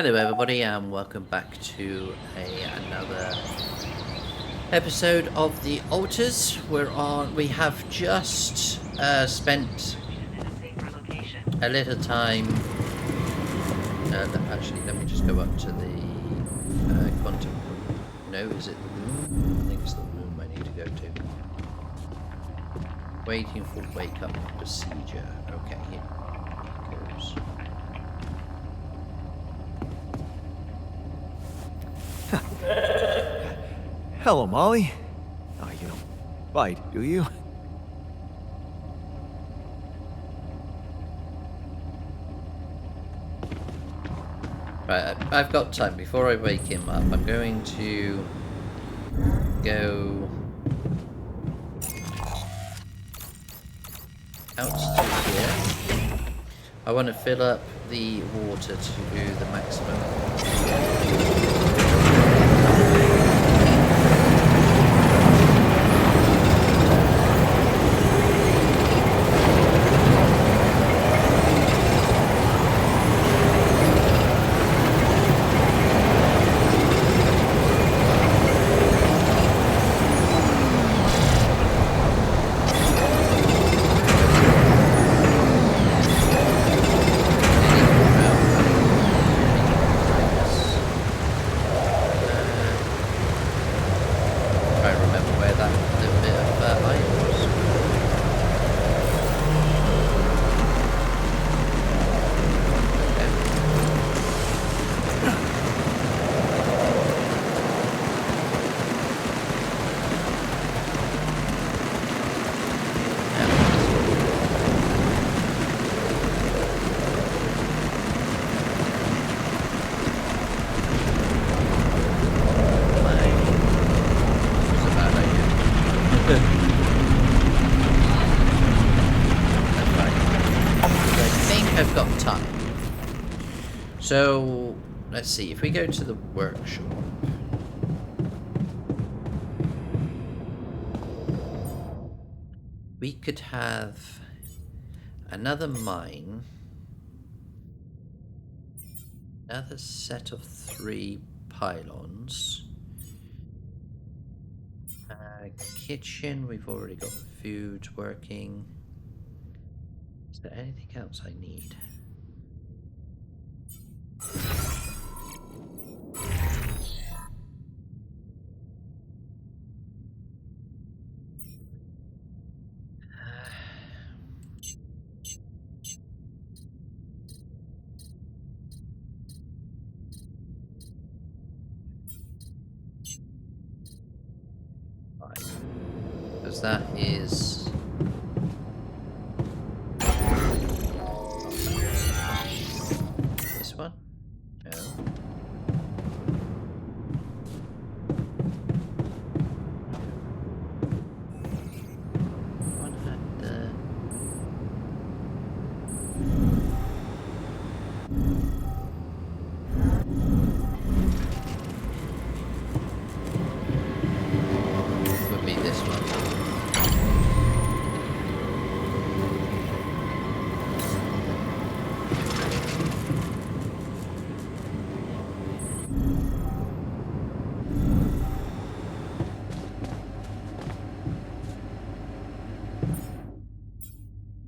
Hello everybody and welcome back to another episode of The Altars. We have just spent a little time, actually let me just go up to the quantum room. No, is it the room? I think it's the room I need to go to. Waiting for wake up procedure. Okay, here it goes. Hello, Molly. Oh, you don't bite, do you? Right, I've got time. Before I wake him up, I'm going to go out to here. I want to fill up the water to the maximum. So, let's see, if we go to the workshop, we could have another mine, another set of 3 pylons, kitchen, we've already got the food working. Is there anything else I need? Because that is this one? No. One had the would be this one.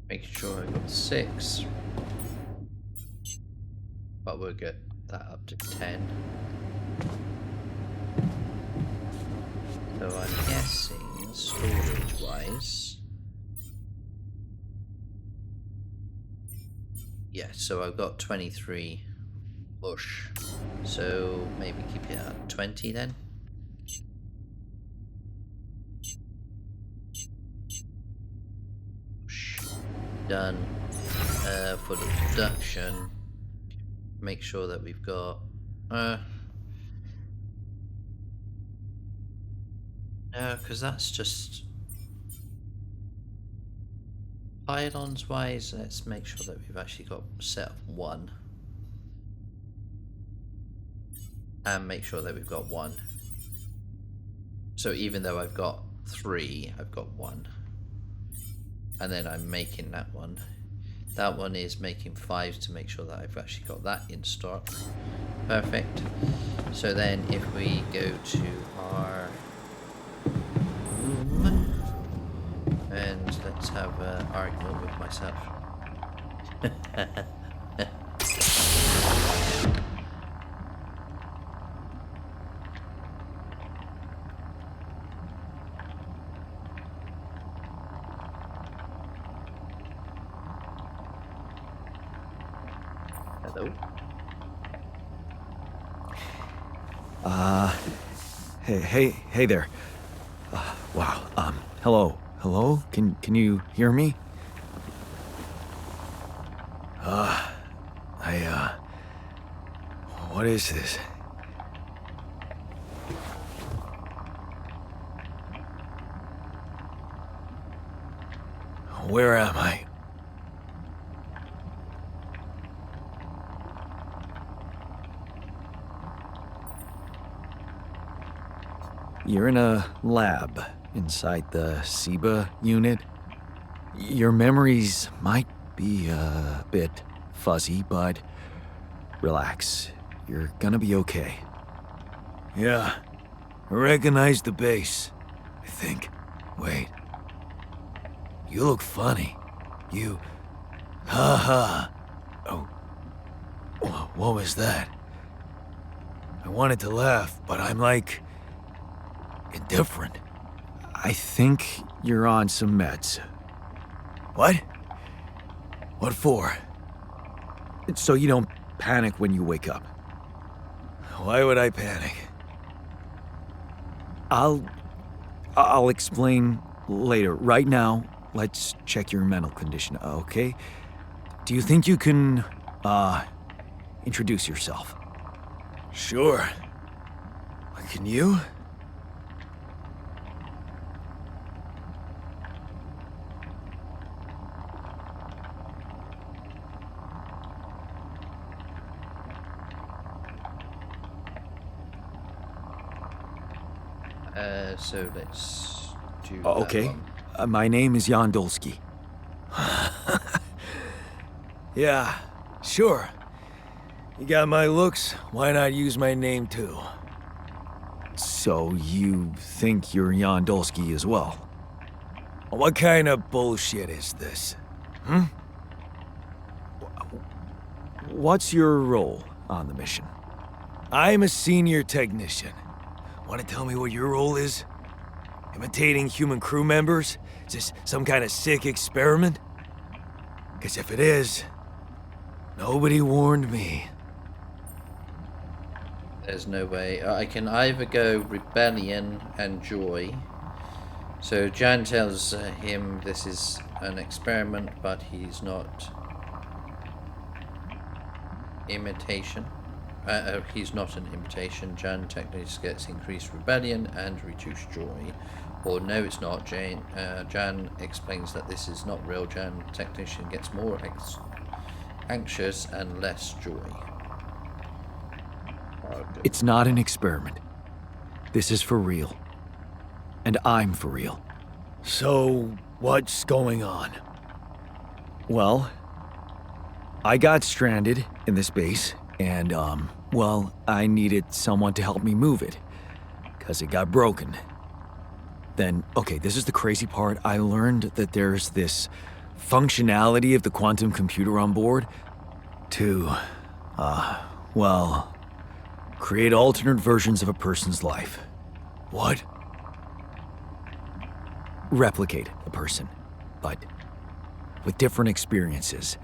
Making sure I got 6, but we'll get that up to 10. So I'm guessing, storage-wise, yeah, so I've got 23 bush, so maybe keep it at 20 then. Done. For the production, make sure that we've got no, because that's just pylons wise. Let's make sure that we've actually got set of 1 and make sure that we've got 1. So even though I've got 3, I've got 1. And then I'm making that one. That one is making 5 to make sure that I've actually got that in stock. Perfect. So then if we go to our room and let's have an argument with myself. Hello? Hey there. Wow. Hello. Hello? Can you hear me? What is this? Where am I? You're in a lab inside the SIBA unit. Your memories might be a bit fuzzy, but relax. You're gonna be okay. Yeah, I recognize the base, I think. Wait. You look funny. You... Ha. Oh. What was that? I wanted to laugh, but I'm like... indifferent. I think you're on some meds. What? What for? So you don't panic when you wake up. Why would I panic? I'll explain later. Right now, let's check your mental condition, okay? Do you think you can, introduce yourself? Sure. Can you? So let's do Okay. that one. My name is Jan Dolski. Yeah, sure. You got my looks, why not use my name too? So you think you're Jan Dolski as well? What kind of bullshit is this? What's your role on the mission? I'm a senior technician. Want to tell me what your role is? Imitating human crew members? Is this some kind of sick experiment? Because if it is, nobody warned me. There's no way. I can either go rebellion and joy. So Jan tells him this is an experiment, but he's not imitation. He's not an imitation. Jan technically gets increased rebellion and reduced joy. Or no, it's not. Jan explains that this is not real. Jan technician gets more anxious and less joy. It's not an experiment. This is for real. And I'm for real. So, what's going on? Well, I got stranded in this base, and, well, I needed someone to help me move it. 'Cause it got broken. Then, okay, this is the crazy part. I learned that there's this functionality of the quantum computer on board to, well, create alternate versions of a person's life. What? Replicate a person, but with different experiences.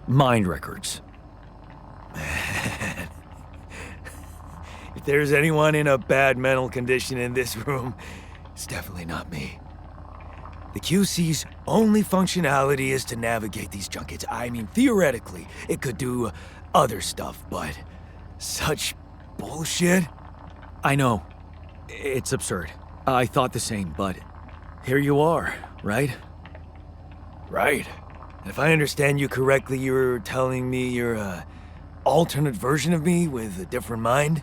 Mind records. Man. If there's anyone in a bad mental condition in this room, it's definitely not me. The QC's only functionality is to navigate these junkets. I mean, theoretically, it could do other stuff, but such bullshit? I know. It's absurd. I thought the same, but here you are, right? Right. And if I understand you correctly, you're telling me you're a alternate version of me with a different mind?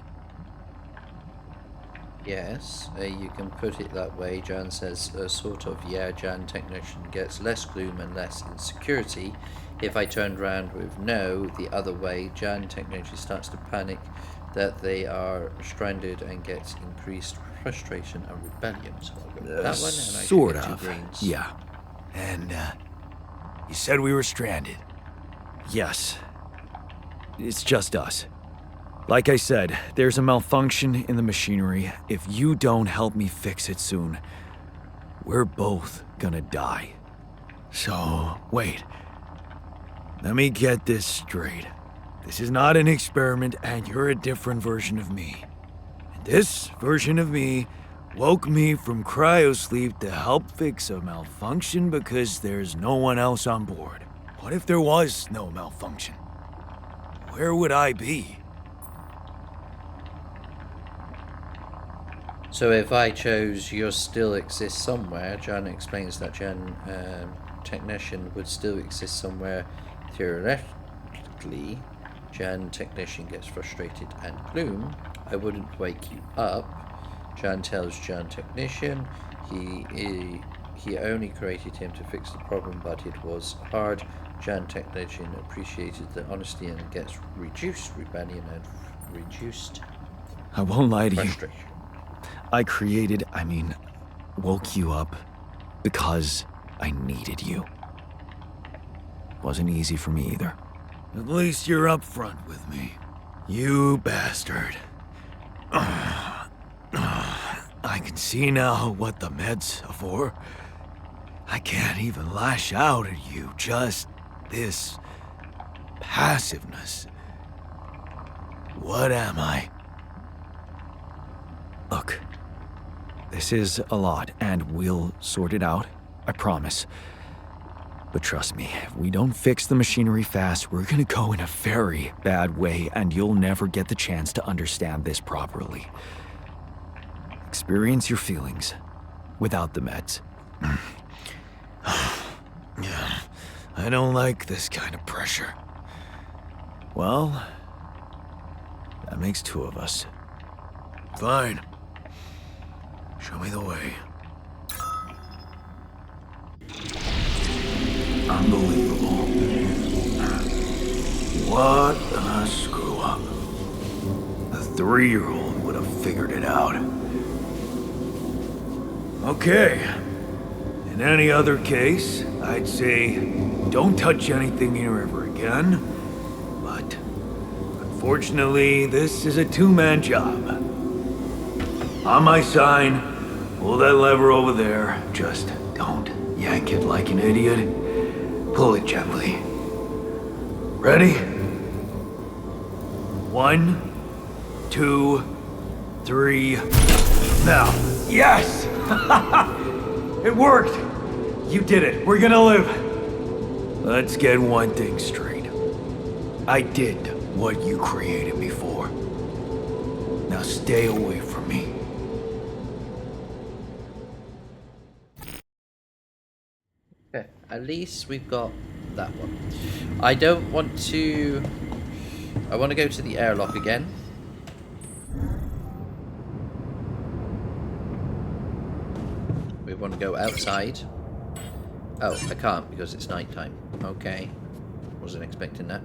Yes, you can put it that way. Jan says, sort of, yeah, Jan technician gets less gloom and less insecurity. If I turned around with no, the other way, Jan technician starts to panic that they are stranded and gets increased frustration and rebellion. So I'll go with that one, and I should Sort get two of. greens. Yeah. And, you said we were stranded. Yes. It's just us. Like I said, there's a malfunction in the machinery. If you don't help me fix it soon, we're both gonna die. So, wait. Let me get this straight. This is not an experiment, and you're a different version of me. And this version of me woke me from cryosleep to help fix a malfunction because there's no one else on board. What if there was no malfunction? Where would I be? So if I chose "you still exist somewhere," Jan explains that Jan technician would still exist somewhere theoretically. Jan technician gets frustrated and gloom. I wouldn't wake you up. Jan tells Jan technician he only created him to fix the problem, but it was hard. Jan technician appreciated the honesty and gets reduced rebellion and reduced I won't lie to you. frustration. Woke you up because I needed you. Wasn't easy for me either. At least you're upfront with me. You bastard. I can see now what the meds are for. I can't even lash out at you, just this passiveness. What am I? Look, this is a lot, and we'll sort it out, I promise. But trust me, if we don't fix the machinery fast, we're gonna go in a very bad way, and you'll never get the chance to understand this properly. Experience your feelings without the meds. Yeah, I don't like this kind of pressure. Well, that makes two of us. Fine. Show me the way. Unbelievable. What a screw up. A 3-year-old would have figured it out. Okay. In any other case, I'd say don't touch anything here ever again. But unfortunately, this is a two-man job. On my sign, pull that lever over there. Just don't yank it like an idiot. Pull it gently. Ready? 1, 2, 3. Now. Yes! It worked! You did it. We're gonna live. Let's get one thing straight. I did what you created me for. Now stay away from me. Okay, at least we've got that one. I don't want to... I want to go to the airlock again. We want to go outside. Oh, I can't because it's nighttime. Okay. Wasn't expecting that.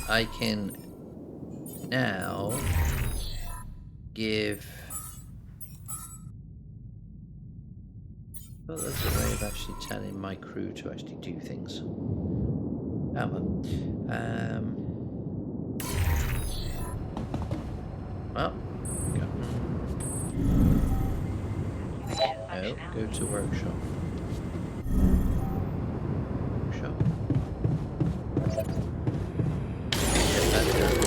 I can now give... Well, there's a way of actually telling my crew to actually do things. Oh well. Well, go. No, go to workshop. Workshop. Get that done.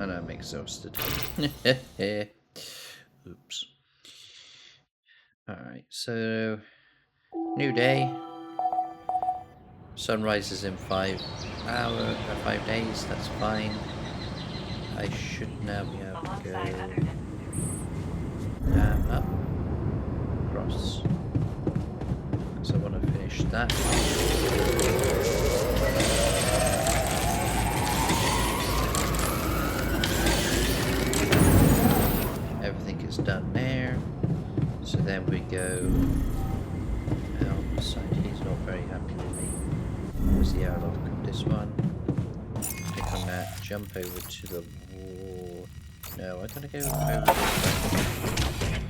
And I'm exhausted. Oops. Alright, so new day. Sun rises in 5 days, that's fine. I should now be able to go down, up, across. Because I want to finish that. Everything is done there. So then we go outside. He's not very happy with me. Where's the airlock? This one. Click on that. Jump over to the wall. No, I'm gonna go over this way.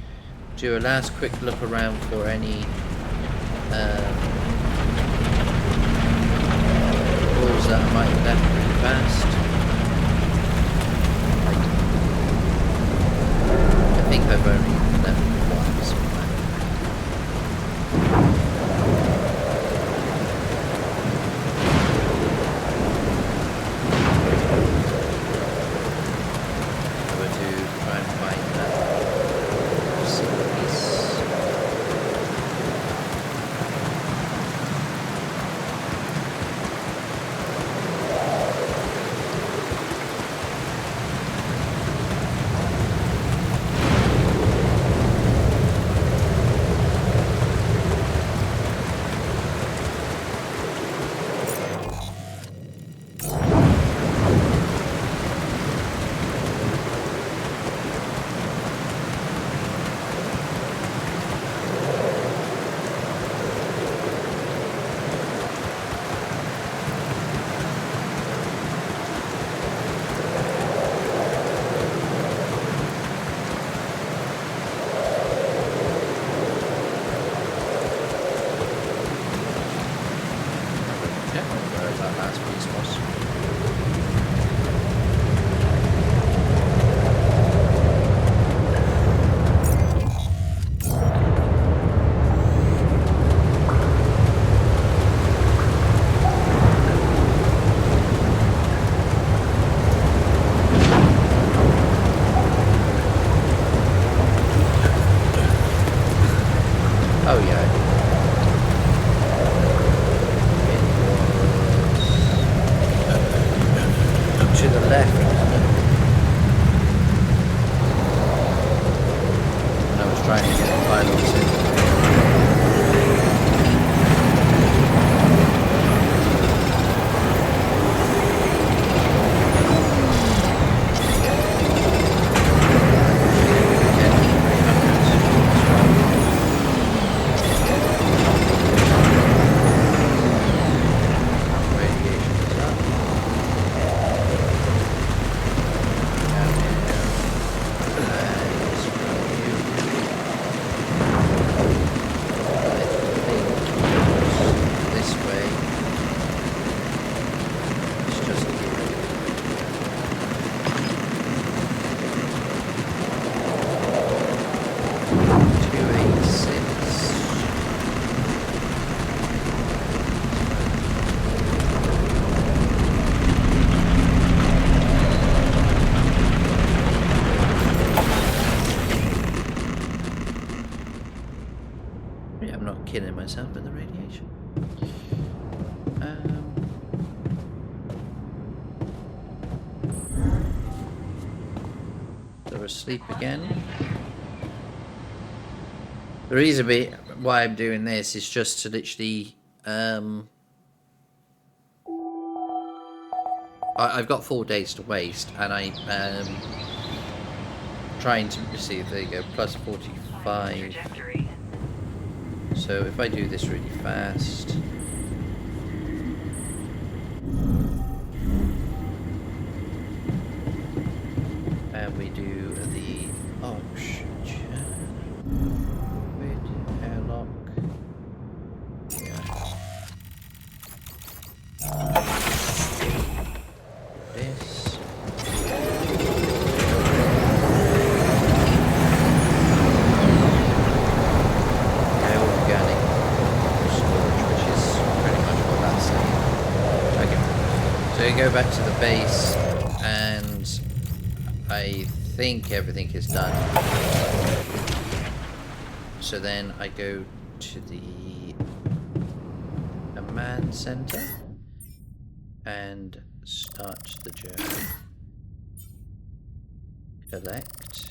Do a last quick look around for any walls that I might have left pretty fast. I think I've only left one somewhere. Killing myself with the radiation. They're asleep again. The reason why I'm doing this is just to literally I've got 4 days to waste, and I'm trying to see. There you go, plus 45. So if I do this really fast, and we do the with airlock, this. So you go back to the base, and I think everything is done. So then I go to the command center and start the journey. Collect.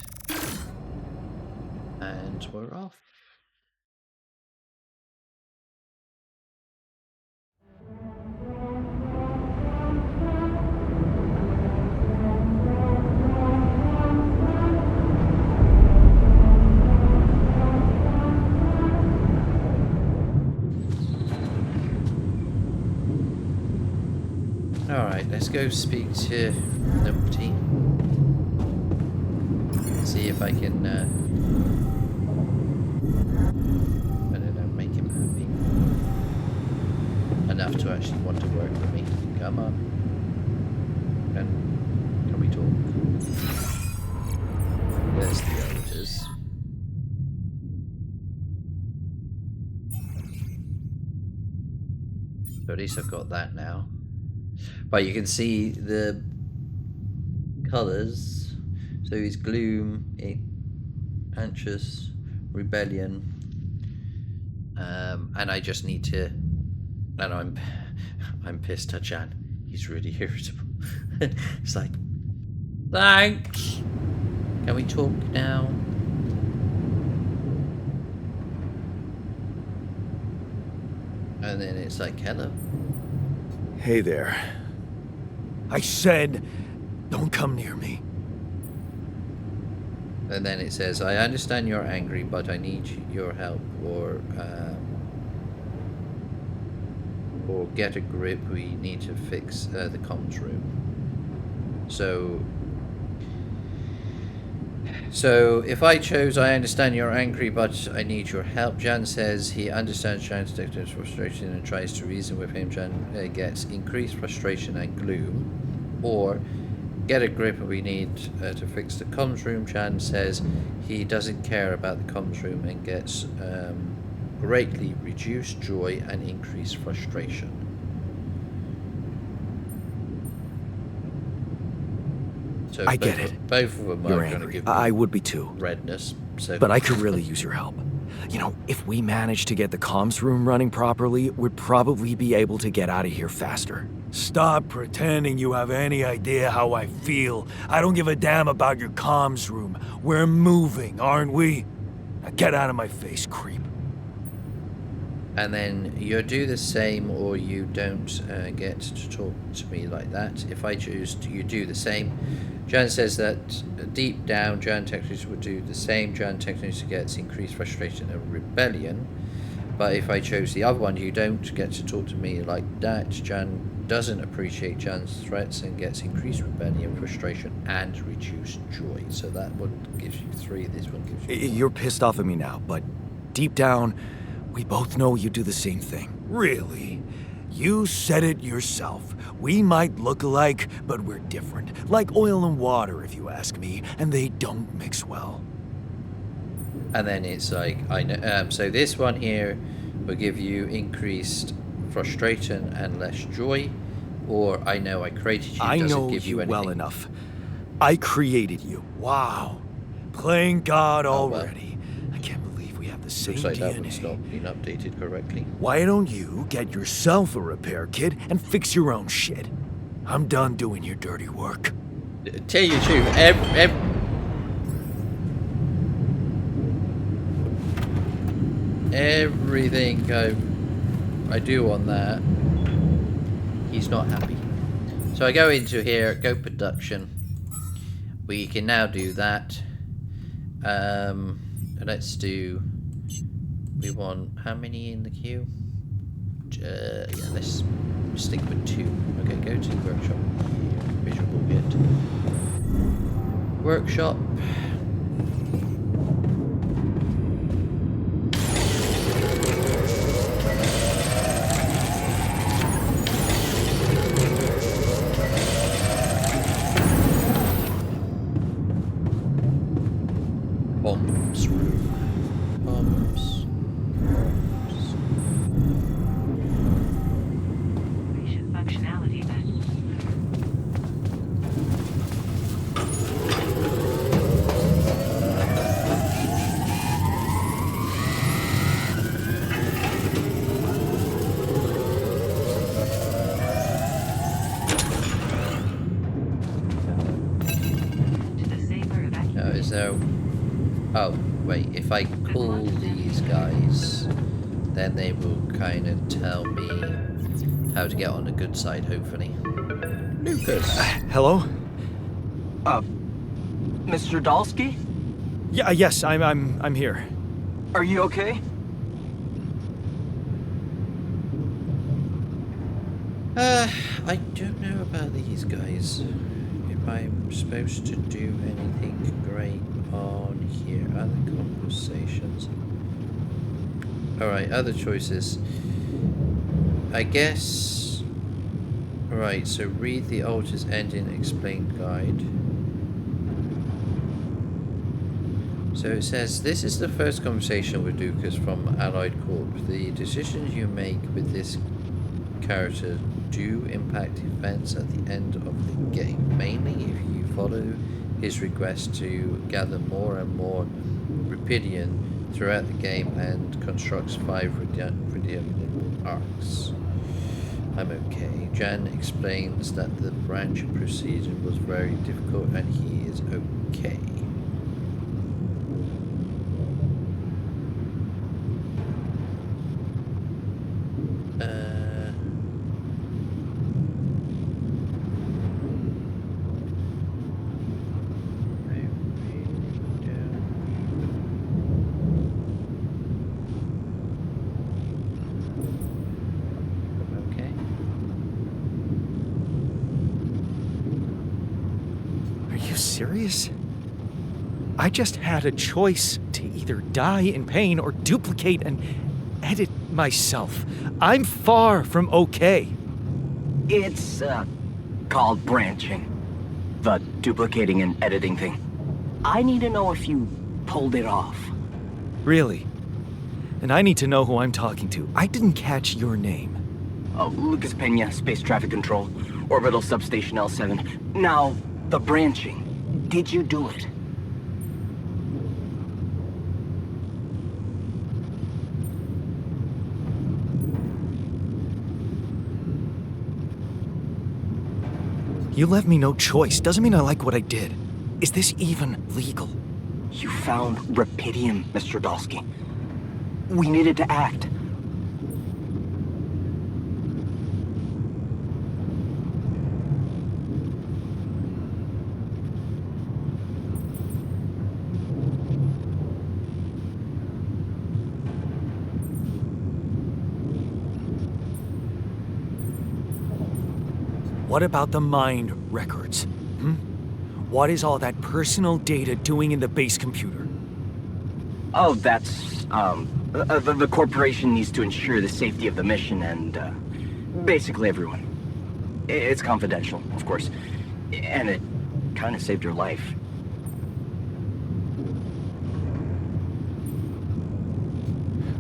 And we're off. Alright, let's go speak to Numpty. See if I can, I don't know, make him happy. Enough to actually want to work with me. Come on. Can we talk? There's the elders. So at least I've got that now. But you can see the colours. So he's gloom, anxious, rebellion, and I just need to. And I'm pissed at Jan. He's really irritable. It's like, thanks. Can we talk now? And then it's like, hello. Hey there. I said, don't come near me. And then it says, I understand you're angry, but I need your help, or get a grip, we need to fix the comms room. So if I chose, I understand you're angry, but I need your help. Jan says he understands Jan's frustration and tries to reason with him. Jan gets increased frustration and gloom. Or get a grip, we need to fix the comms room. Jan says he doesn't care about the comms room and gets greatly reduced joy and increased frustration. So I get it. Both of them You're are going to angry. give I would be too. redness. So. But I could really use your help. You know, if we manage to get the comms room running properly, we'd probably be able to get out of here faster. Stop pretending you have any idea how I feel. I don't give a damn about your comms room. We're moving, aren't we? Now get out of my face, creep. And then you do the same, or you don't get to talk to me like that. If I choose to, you do the same. Jan says that deep down, Jan technically would do the same. Jan technically gets increased frustration and rebellion. But if I chose the other one, you don't get to talk to me like that. Jan doesn't appreciate Jan's threats and gets increased rebellion, frustration, and reduced joy. So that one gives you 3. This one gives you 4. You're pissed off at me now, but deep down, we both know you do the same thing. Really? You said it yourself. We might look alike, but we're different. Like oil and water, if you ask me, and they don't mix well. And then it's like, I know. So this one here will give you increased frustration and less joy. Or I know I created you. I doesn't know give you you anything. well enough. I created you. Wow. Playing God already. I can't believe we have the same Looks like DNA. that one's not been updated correctly. Why don't you get yourself a repair kit and fix your own shit? I'm done doing your dirty work. Tell you the truth, everything I do on that, he's not happy. So I go into here, go production. We can now do that. Let's do. We want how many in the queue? Yeah, let's stick with 2. Okay, go to workshop. Visual get workshop. Bombs room. Bombs. Functionality then. So, oh, wait, if I call these guys, then they will kind of tell me how to get on the good side, hopefully. Lucas! Hello? Mr. Dolski? Yeah, yes, I'm here. Are you okay? I don't know about these guys. If I'm supposed to do anything great on here. Other conversations. Alright, other choices. I guess... Right, so read the Altar's Ending Explained Guide. So it says, this is the first conversation with Lucas from Allied Corp. The decisions you make with this character do impact events at the end of the game, mainly if you follow his request to gather more and more Rupidium throughout the game and constructs 5 redeemable arcs. I'm okay. Jan explains that the branch procedure was very difficult and he is okay. Serious? I just had a choice to either die in pain or duplicate and edit myself. I'm far from okay. It's, called branching. The duplicating and editing thing. I need to know if you pulled it off. Really? And I need to know who I'm talking to. I didn't catch your name. Oh, Lucas Pena, Space Traffic Control, Orbital Substation L7. Now, the branching. Did you do it? You left me no choice. Doesn't mean I like what I did. Is this even legal? You found Rupidium, Mr. Dolski. We needed to act. What about the mind records? What is all that personal data doing in the base computer? Oh, that's, the corporation needs to ensure the safety of the mission and, basically everyone. It's confidential, of course. And it kind of saved your life.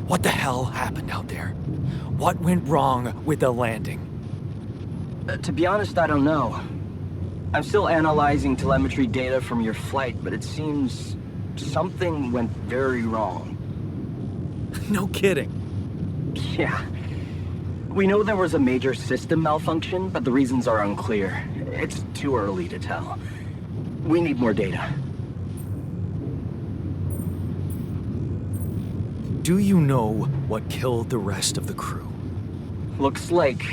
What the hell happened out there? What went wrong with the landing? To be honest, I don't know. I'm still analyzing telemetry data from your flight, but it seems something went very wrong. No kidding. Yeah. We know there was a major system malfunction, but the reasons are unclear. It's too early to tell. We need more data. Do you know what killed the rest of the crew? Looks like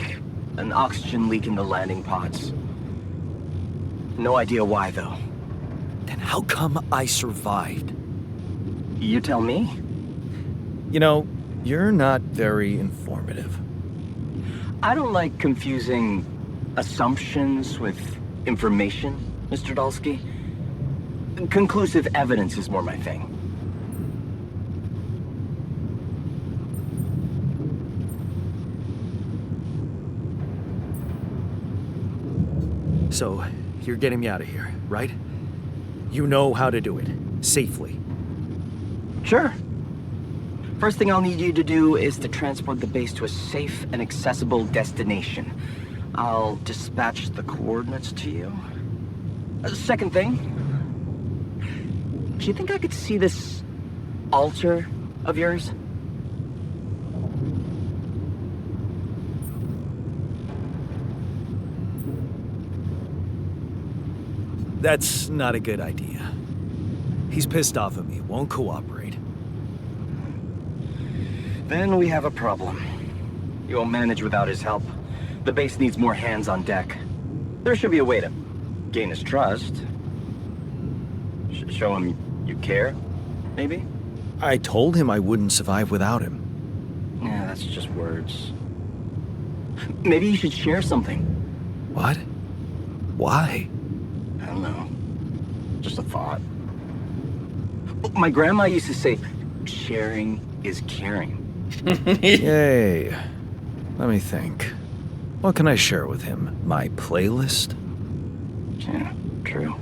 an oxygen leak in the landing pods. No idea why, though. Then how come I survived? You tell me? You know, you're not very informative. I don't like confusing assumptions with information, Mr. Dolski. Conclusive evidence is more my thing. So, you're getting me out of here, right? You know how to do it. Safely. Sure. First thing I'll need you to do is to transport the base to a safe and accessible destination. I'll dispatch the coordinates to you. Second thing, do you think I could see this altar of yours? That's not a good idea. He's pissed off at me, won't cooperate. Then we have a problem. You won't manage without his help. The base needs more hands on deck. There should be a way to gain his trust. Show him you care, maybe? I told him I wouldn't survive without him. Yeah, that's just words. Maybe you should share something. What? Why? I don't know. Just a thought. My grandma used to say, sharing is caring. Yay. Let me think. What can I share with him? My playlist? Yeah, true.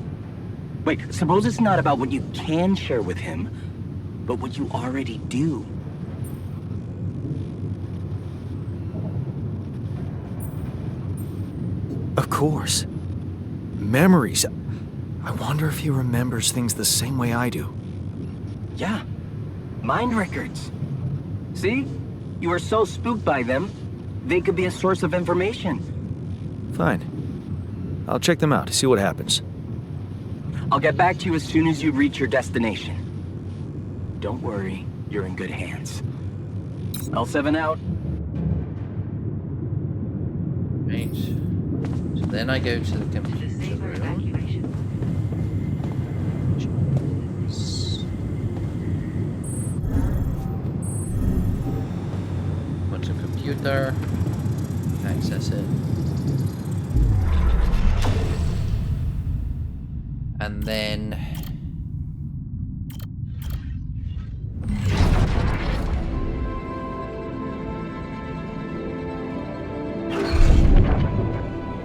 Wait, suppose it's not about what you can share with him, but what you already do. Of course. Memories. I wonder if he remembers things the same way I do. Yeah. Mind records. See? You are so spooked by them, they could be a source of information. Fine. I'll check them out, see what happens. I'll get back to you as soon as you reach your destination. Don't worry, you're in good hands. L7 out. Right. So then I go to the computer Safer room. evacuation. Go to computer. Access it. And then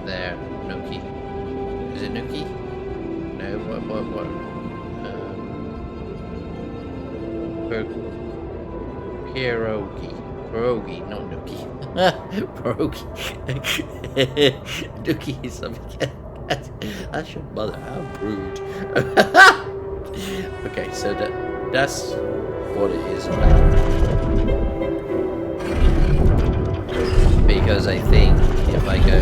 there, Nuki. Is it Nuki? No, what? Pierogi, not Nuki. Pierogi. Nuki is something. That's your mother. How rude. Okay, so that's what it is about. Because I think if I go,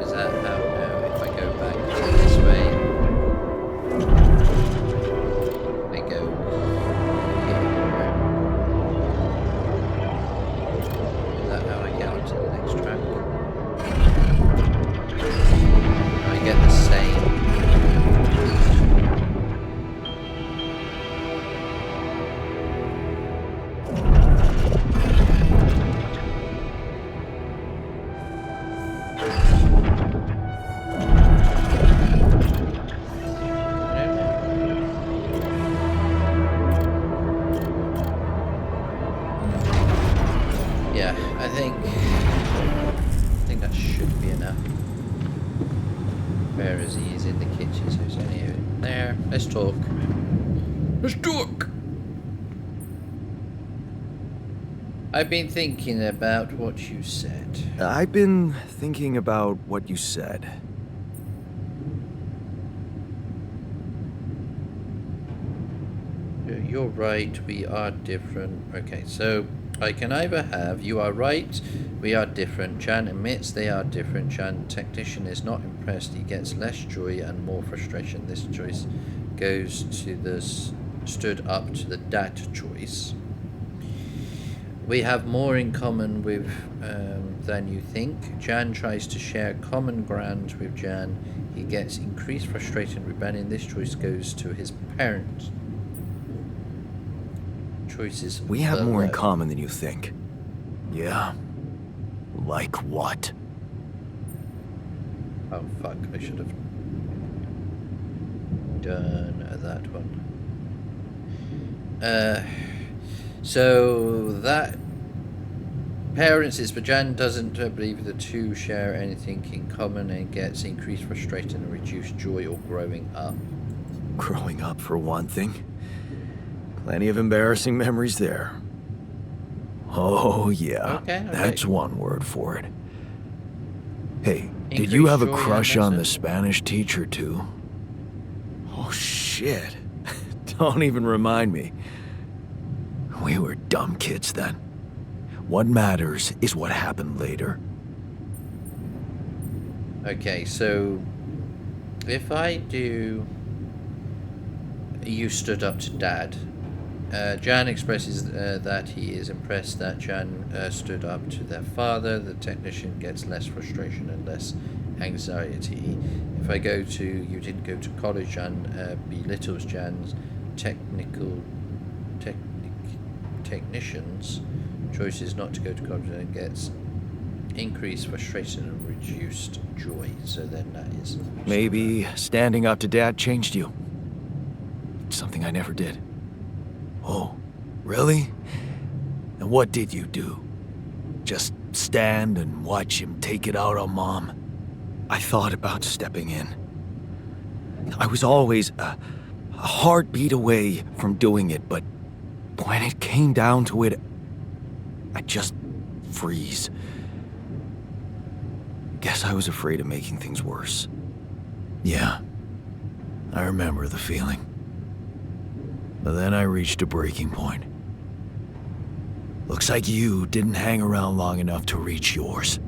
is that how? No, if I go back this way, I go here. Is that how I get onto the next track? I get the same. Yeah, I think that should be enough. Where is he? He's in the kitchen, so he's only there. Let's talk. Let's talk! I've been thinking about what you said. I've been thinking about what you said. You're right, we are different. Okay, so I can either have, you are right, we are different. Jan admits they are different. Jan, technician, is not impressed. He gets less joy and more frustration. This choice goes to the stood up to the dat choice. We have more in common with than you think. Jan tries to share common ground with Jan. He gets increased frustration and rebellion. This choice goes to his parents. Choices. We have more in below. common than you think. Yeah? Like what? Oh fuck, I should have done that one. So that parents is, but Jan doesn't believe the two share anything in common and gets increased frustration and reduced joy or growing up. Growing up, for one thing. Plenty of embarrassing memories there. Oh, yeah. Okay. That's one word for it. Hey, did Increased you have a joy and crush on the innocence. Spanish teacher, too? Oh, shit. Don't even remind me. We were dumb kids then. What matters is what happened later. Okay, so If I do, you stood up to Dad. Jan expresses that he is impressed that Jan stood up to their father. The technician gets less frustration and less anxiety. If I go to, you didn't go to college, Jan belittles Jan's technician's choices not to go to college, and gets increased frustration and reduced joy. So then that is... Maybe standing up to Dad changed you. Something I never did. Oh, really? And what did you do? Just stand and watch him take it out on Mom? I thought about stepping in. I was always a heartbeat away from doing it, but when it came down to it, I'd just freeze. Guess I was afraid of making things worse. Yeah, I remember the feeling. But then I reached a breaking point. Looks like you didn't hang around long enough to reach yours.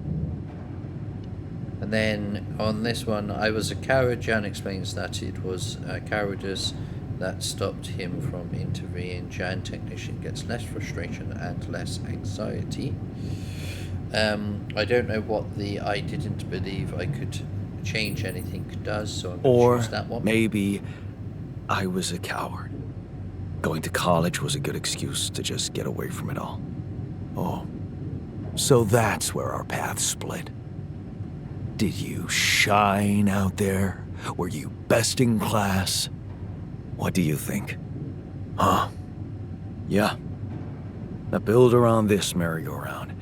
And then on this one, I was a coward. Jan explains that it was cowardice that stopped him from intervening. Jan technician gets less frustration and less anxiety. I don't know what the I didn't believe I could change anything does, so I'm going to choose that one. Or maybe I was a coward. Going to college was a good excuse to just get away from it all. Oh, so that's where our paths split. Did you shine out there? Were you best in class? What do you think? Huh? Yeah. Now build around this merry-go-round.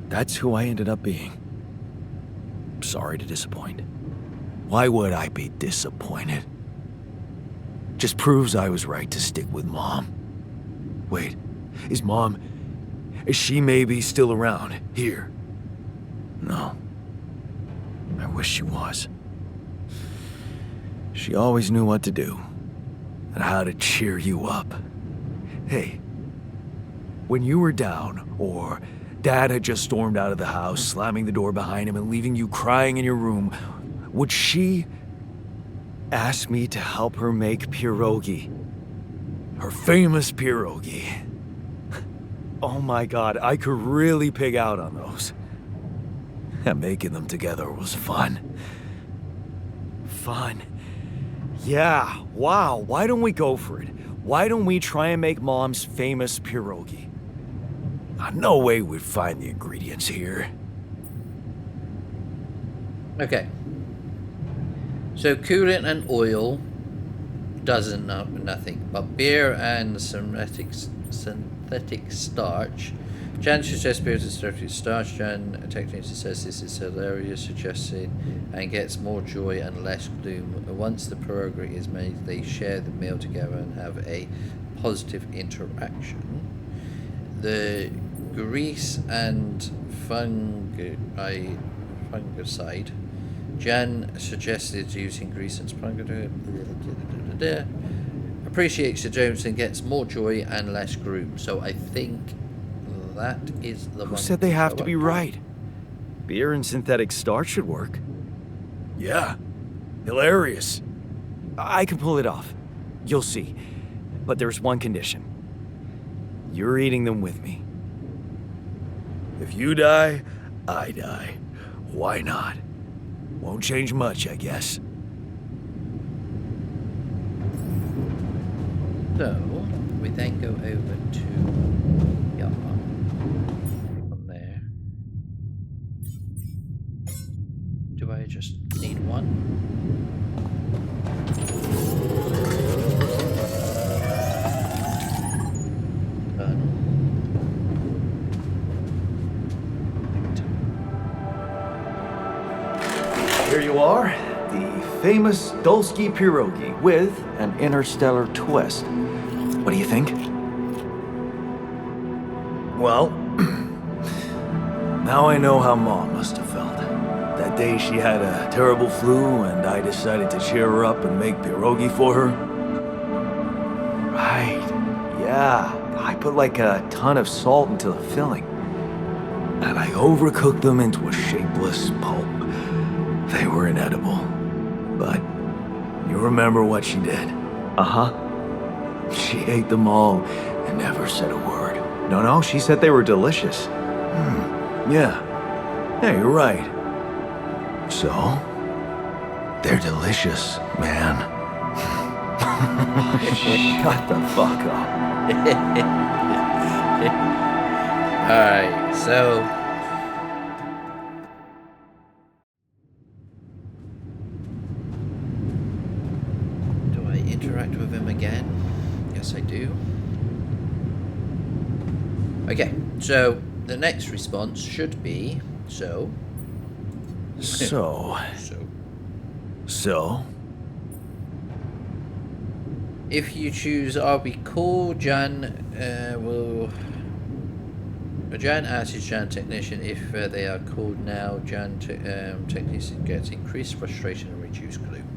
That's who I ended up being. Sorry to disappoint. Why would I be disappointed? Just proves I was right to stick with Mom. Wait, is she maybe still around here? No. I wish she was. She always knew what to do and how to cheer you up. Hey, when you were down, or Dad had just stormed out of the house, slamming the door behind him and leaving you crying in your room, would she ask me to help her make pierogi? Her famous pierogi. Oh my God, I could really pig out on those. And making them together was fun. Fun. Yeah, wow, why don't we go for it? Why don't we try and make Mom's famous pierogi? No way we'd find the ingredients here. Okay. So coolant and oil doesn't know nothing, but beer and synthetic starch. Jan suggests beer is synthetic starch. Jan technically says this is hilarious, suggesting, and gets more joy and less gloom. Once the pierogi is made, they share the meal together and have a positive interaction. The grease and fungicide. Jan suggested using grease and fungicide. Appreciates the Jones and gets more joy and less gloom. So I think that is the one. Who said they have to be right? Beer and synthetic starch should work. Yeah, hilarious. I can pull it off. You'll see. But there's one condition. You're eating them with me. If you die, I die. Why not? Won't change much, I guess. So we then go over to Yama from there. Do I just need one? Here you are, the famous Dolski pierogi with an interstellar twist. What do you think? Well, now I know how Mom must have felt. That day she had a terrible flu and I decided to cheer her up and make pierogi for her. Right, yeah. I put like a ton of salt into the filling. And I overcooked them into a shapeless pulp. They were inedible, but You remember what she did? Uh-huh. She ate them all and never said a word. No, she said they were delicious. Yeah. Yeah, you're right. So? They're delicious, man. Shut the fuck up. Alright, so... do I interact with him again? Yes, I do. Okay, so the next response should be, so... So? If you choose I'll be cool, Jan Jan asks Jan Technician if they are called now. Jan Technician gets increased frustration and reduced gloom.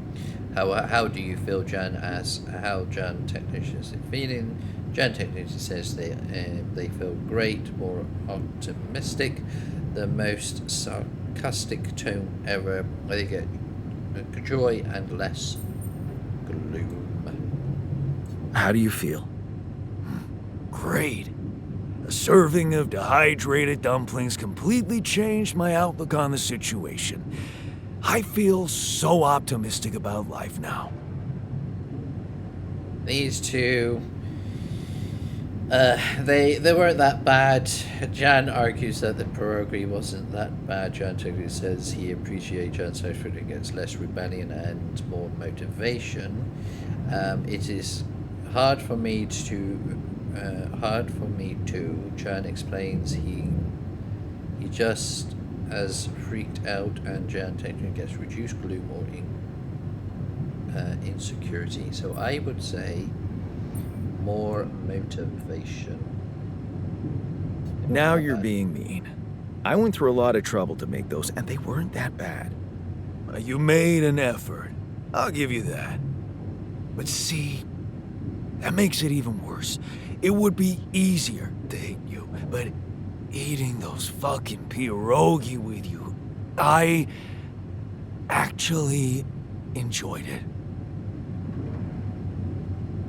How do you feel? Jan asks how Jan Technician is feeling. Jan Technician says they feel great, more optimistic, the most sarcastic tone ever. They get joy and less gloom. How do you feel? Great. A serving of dehydrated dumplings completely changed my outlook on the situation. I feel so optimistic about life now. These two, they weren't that bad. Jan argues that the pierogi wasn't that bad. Jan typically says he appreciates Jan's effort and gets less rebellion and more motivation. It is hard for me to. Jan explains he just as freaked out, and Jan technically gets reduced gloom or insecurity. So I would say more motivation. Now you're being mean. I went through a lot of trouble to make those, and they weren't that bad. You made an effort. I'll give you that. But see, that makes it even worse. It would be easier to hate you, but eating those fucking pierogi with you, I actually enjoyed it.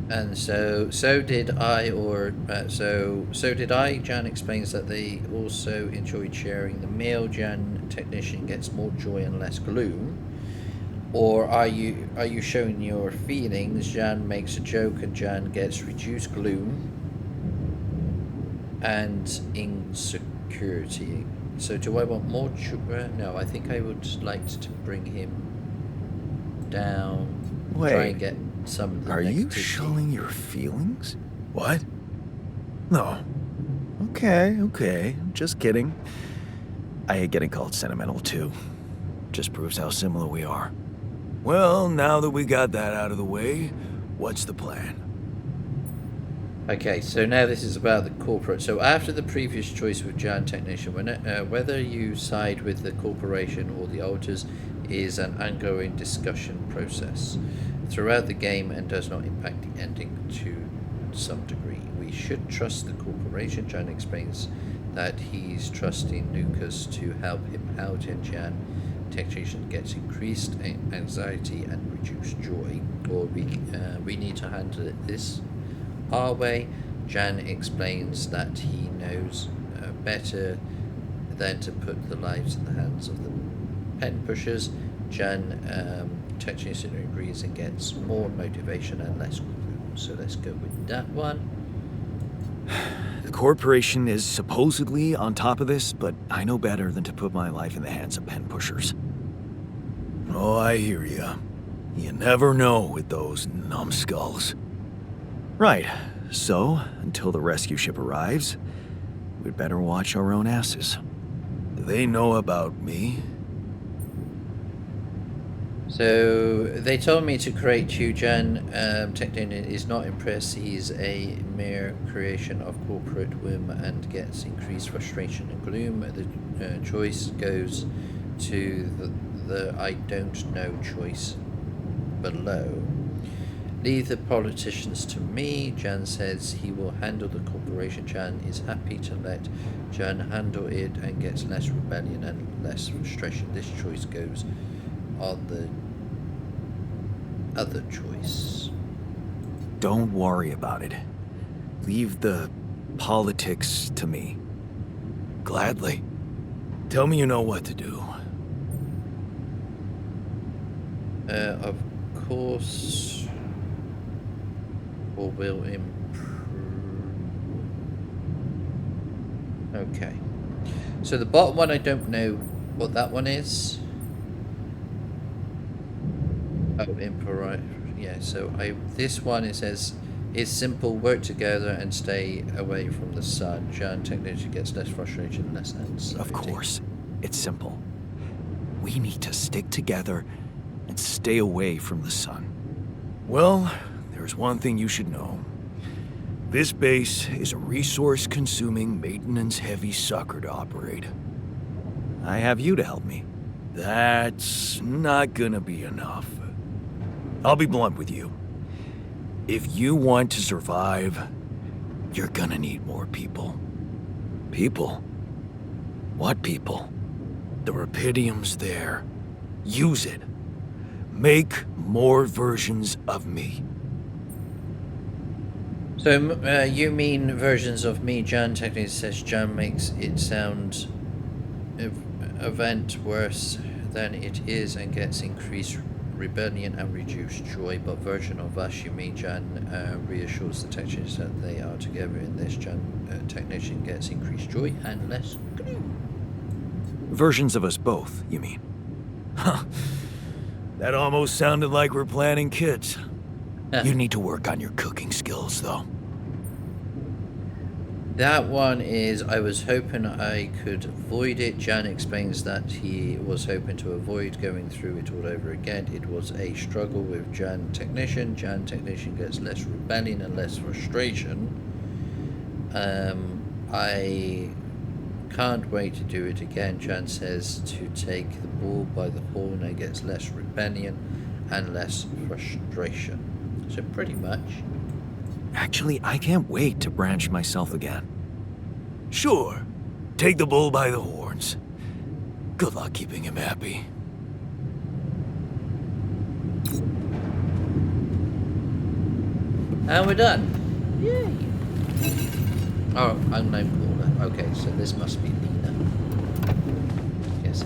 And so did I, so did I. Jan explains that they also enjoyed sharing the meal. Jan Technician gets more joy and less gloom. Or are you showing your feelings? Jan makes a joke and Jan gets reduced gloom and insecurity. So do I want more no, I think I would like to bring him down. Wait, try and get some of the are you negativity. showing your feelings? What? No. Okay, I'm just kidding. I hate getting called sentimental too. Just proves how similar we are. Well, now that we got that out of the way, what's the plan? Okay, so now this is about the corporate. So after the previous choice with Jan Technician, whether you side with the corporation or the alters is an ongoing discussion process throughout the game and does not impact the ending to some degree. We should trust the corporation. Jan explains that he's trusting Lucas to help him out, and Jan Technician gets increased anxiety and reduced joy. Or we need to handle this our way. Jan explains that he knows better than to put the lives in the hands of the pen pushers. Jan Technician agrees and gets more motivation and less gloom. So let's go with that one. The corporation is supposedly on top of this, but I know better than to put my life in the hands of pen pushers. Oh, I hear ya. You never know with those numbskulls. Right, so, until the rescue ship arrives, we'd better watch our own asses. Do they know about me? So they told me to create you. Jan Technician is not impressed. He's a mere creation of corporate whim and gets increased frustration and gloom. The choice goes to the I don't know choice below. Leave the politicians to me. Jan says he will handle the corporation. Jan is happy to let Jan handle it and gets less rebellion and less frustration. This choice goes on the other choice? Don't worry about it. Leave the politics to me. Gladly. Tell me you know what to do. Of course, or will improve. Okay. So the bottom one, I don't know what that one is. Oh, improve. Yeah. So this one, it says, is simple. Work together and stay away from the sun. Jan technically gets less frustration, less anxiety. Of course. It's simple. We need to stick together and stay away from the sun. Well, there's one thing you should know. This base is a resource-consuming, maintenance-heavy sucker to operate. I have you to help me. That's not gonna be enough. I'll be blunt with you. If you want to survive, you're gonna need more people. People? What people? The Rapidium's there. Use it. Make more versions of me. So you mean versions of me? Jan technically says Jan makes it sound event worse than it is and gets increased rebellion and reduced joy. But version of us, you mean? Jan reassures the technicians that they are together in this. Jan technician gets increased joy and less glue. Versions of us both, you mean? Huh. That almost sounded like we're planning kids. You need to work on your cooking skills, though. That one is, I was hoping I could avoid it. Jan explains that he was hoping to avoid going through it all over again. It was a struggle with Jan Technician. Jan Technician gets less rebellion and less frustration. I can't wait to do it again. Jan says to take the bull by the horn and gets less rebellion and less frustration. So pretty much. Actually, I can't wait to branch myself again. Sure. Take the bull by the horns. Good luck keeping him happy. And we're done. Yay. Oh, unknown caller. Okay, so this must be Lena. Yes.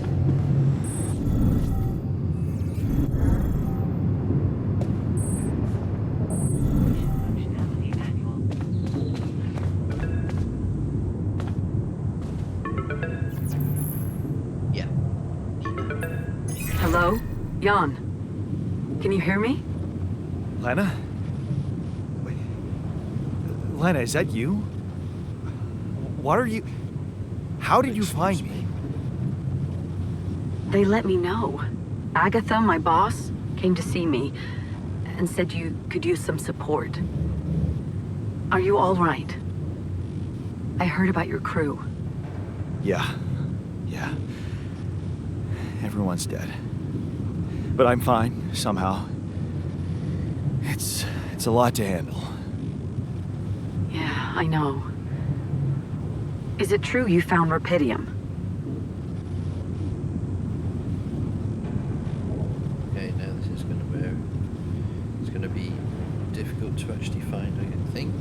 Functionality manual. Yeah. Hello? Jan? Can you hear me? Lena? Wait. Lena, is that you? What are you... How did you find me? They let me know. Agatha, my boss, came to see me and said you could use some support. Are you all right? I heard about your crew. Yeah. Everyone's dead. But I'm fine, somehow. It's a lot to handle. Yeah, I know. Is it true you found Rapidium? Okay, now this is going to be difficult to actually find, I think.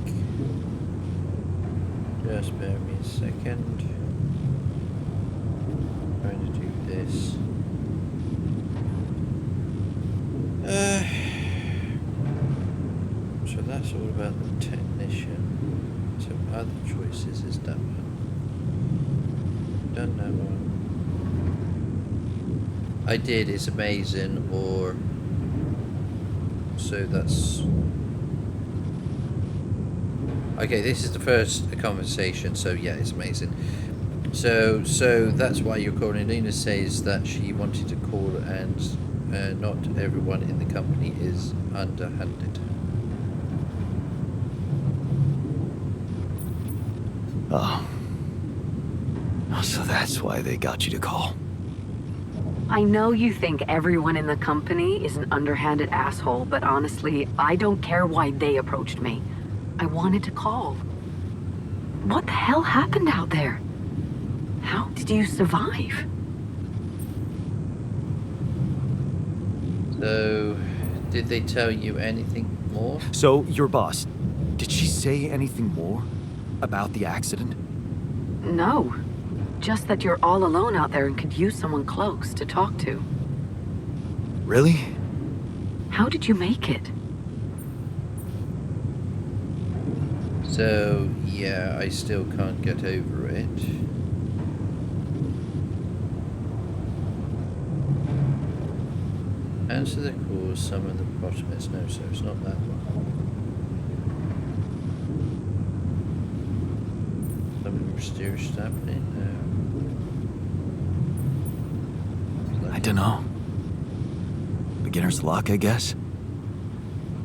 Just bear me a second. Trying to do this. So that's all about the technician. So other choices is that one. Done that one. I did, it's amazing, or so that's okay. This is the first conversation, so yeah, it's amazing. So that's why you're calling. Lena says that she wanted to call, and not everyone in the company is underhanded. Oh, so that's why they got you to call. I know you think everyone in the company is an underhanded asshole, but honestly, I don't care why they approached me. I wanted to call. What the hell happened out there? How did you survive? So Did they tell you anything more? So, your boss, did she say anything more about the accident? No. Just that you're all alone out there and could use someone close to talk to. Really? How did you make it? So, yeah, I still can't get over it. Answer the cause, summon the bottomless. No, so it's not that one. Something mysterious happening now. I don't know. Beginner's luck, I guess.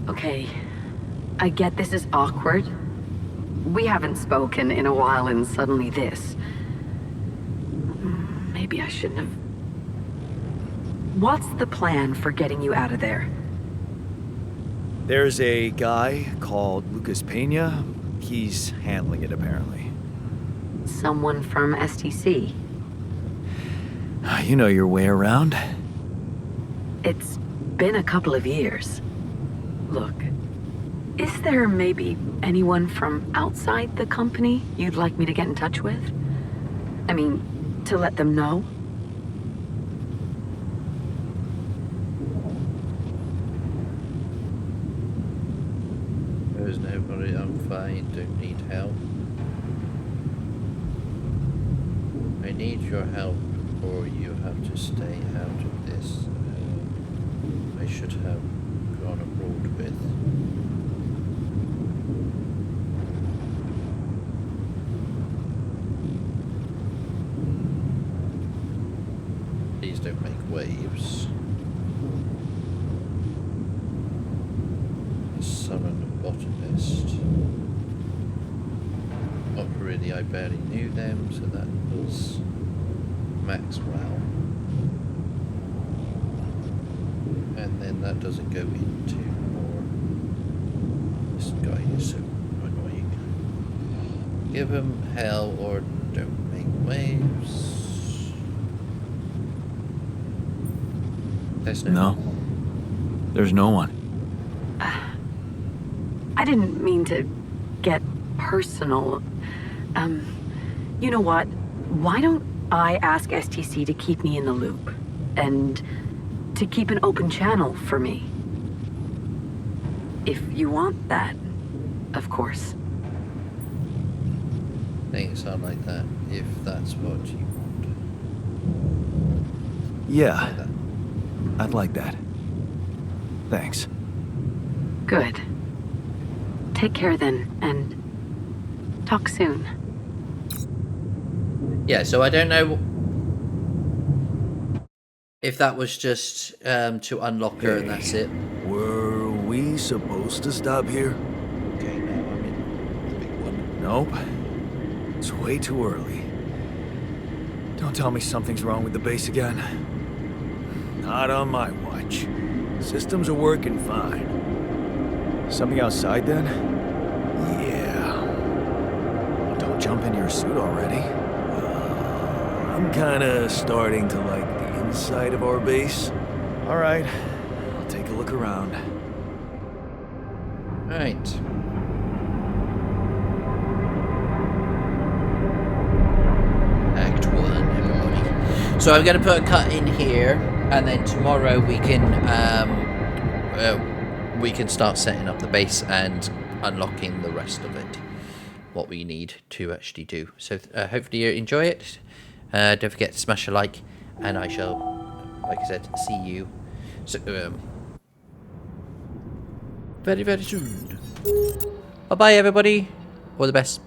Okay. I get this is awkward. We haven't spoken in a while and suddenly this. Maybe I shouldn't have. What's the plan for getting you out of there? There's a guy called Lucas Pena. He's handling it, apparently. Someone from STC. You know your way around. It's been a couple of years. Look, is there maybe anyone from outside the company you'd like me to get in touch with? I mean, to let them know? There's nobody, I'm fine, don't need help. I need your help or you have to stay out of this. I should have gone abroad with. Please don't make waves. Summon a botanist. Not really, I barely knew them, so that was Maxwell. And then that doesn't go into more. This guy is so annoying. Give him hell or don't make waves. There's No. There's no one. I didn't mean to get personal. You know what? Why don't I ask STC to keep me in the loop? And to keep an open channel for me? If you want that, of course. Things are like that, if that's what you want. Yeah, Like that. I'd like that. Thanks. Good. Take care then, and talk soon. Yeah, so I don't know if that was just to unlock her and that's it. Were we supposed to stop here? Okay, now I'm in the big one. Nope. It's way too early. Don't tell me something's wrong with the base again. Not on my watch. Systems are working fine. Something outside then? Yeah. Well, don't jump in your suit already. I'm kinda starting to like the inside of our base. Alright, I'll take a look around. Right. Act 1, everybody. So I'm going to put a cut in here, and then tomorrow we can start setting up the base and unlocking the rest of it. What we need to actually do. So hopefully you enjoy it. Don't forget to smash a like, and I shall, like I said, see you very, very soon. Bye bye, everybody. All the best.